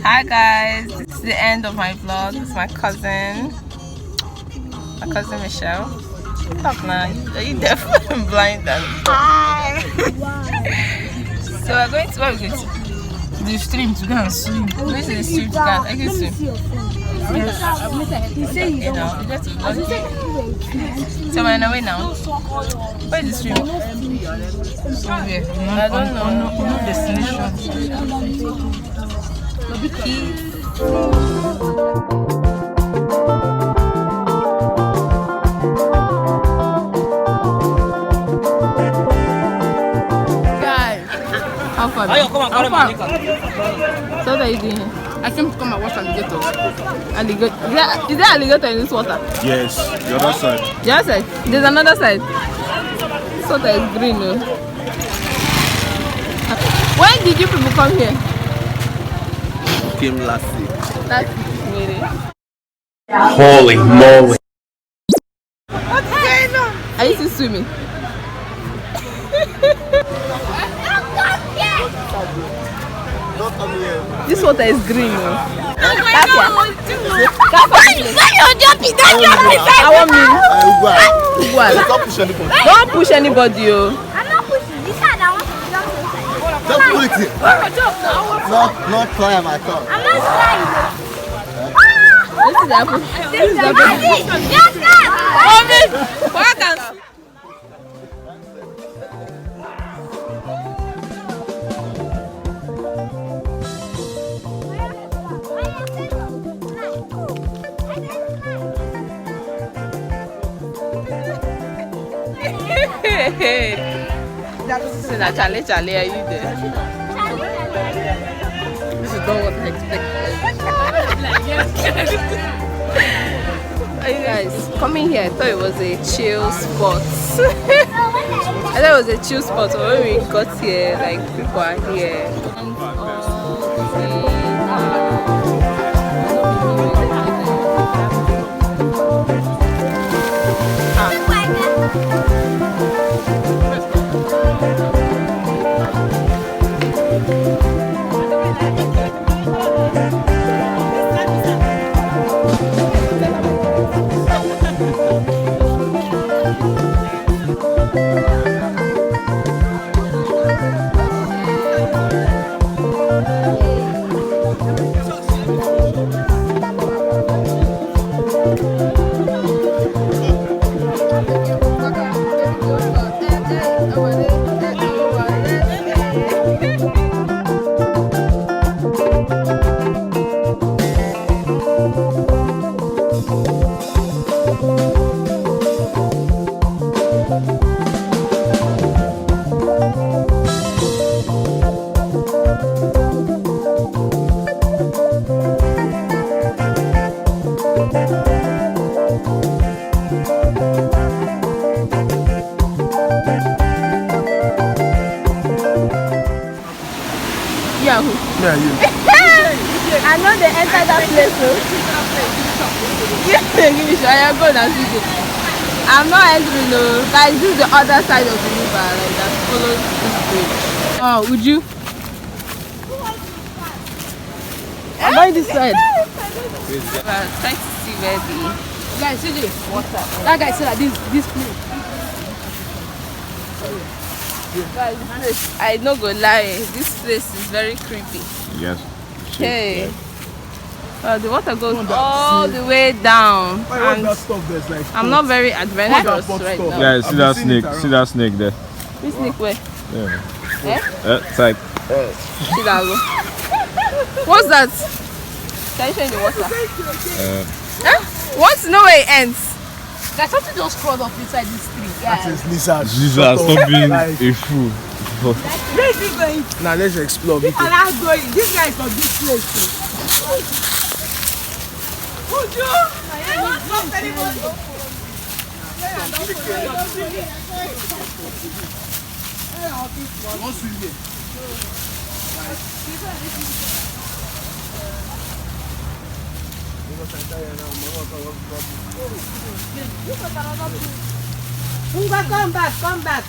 Hi guys, this is the end of my vlog. It's my cousin Michelle. Talk now. Are you deaf and blind? Hi. So we're going to the stream to go and swim. Going to the stream to go and I can swim. You know, just so we're on our way now. Where is the stream? Somewhere. I don't know. No destination. How far? So what are you doing here? I came to come and watch alligator. Alligator? Is there alligator in this water? Yes, the other side. The other side? There's another side. This water is green though. When did you people come here? Came last week. Last week, really? Holy moly. What's going on? Are you still swimming? This water is green. Don't push anybody. I'm not pushing. This side I want to jump inside. Don't put it. Not climb at all. I'm not trying. This is apple. This is apple. Charlie, are you there? This is not what I expected. Hey guys, coming here, I thought it was a chill spot. I thought it was a chill spot, but when we got here, like people are here. Yeah, you. I know they enter that place. Give me sure I go and see it. I'm not entering though. Guys, this is the other side of the river, like that follows this bridge. Oh, would you? I'm going this side. Trying to see where the Guys, see this water. That guy said that this place. Guys, I no go lie. This place is very creepy. Yes. Okay. The water goes all the way down. And I'm not very adventurous right now. Yeah, see that snake. See that snake there. Which snake where? Yeah. See Side. that go. What's that? Can you show in the water? What's no way it ends? Guys, something just crawled up inside this tree. That is lizard. Lizard, stop being a fool. Where is he going? Now let's explore. People are not going. This guy is from this place. Would you? I don't stop anybody. Come back.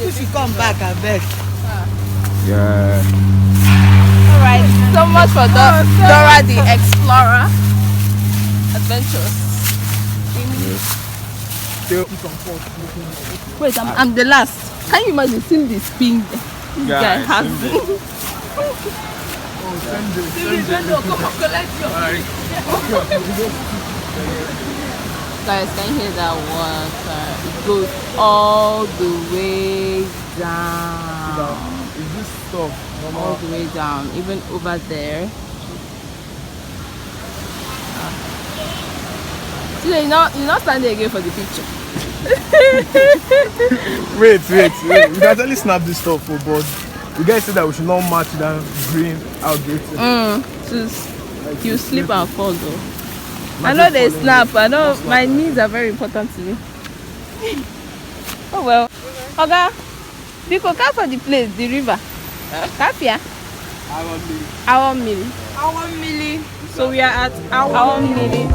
If you come back, I beg. Yeah. Alright, so much for Dora the Explorer Adventures. Wait, I'm the last. Can you imagine seeing this ping? This guy has. Guys, can you hear that water? It goes all the way down. Is this stuff? All the way down, even over there. So you're not standing again for the picture. Wait. We can actually snap this stuff, but you guys said that we should not match that green alligator. You slip and fall though. I know they snap. I know my knees are very important to me. Oh well. Okay. Biko, come for the place, the river. Kapia. Our mmili. So we are at our mmili.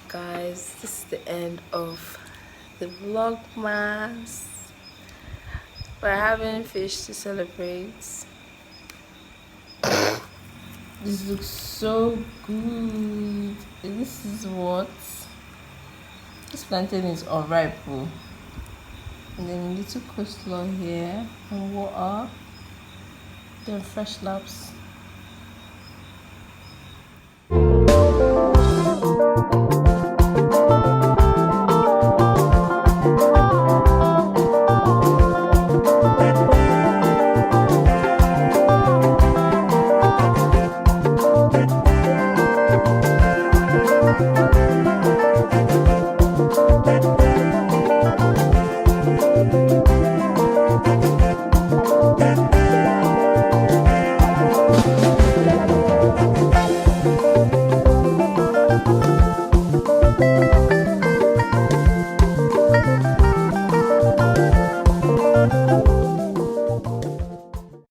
Guys, this is the end of the vlogmas. We're having fish to celebrate. This looks so good. This is what this plantain is unripe, and then little coleslaw here and water, then fresh laps.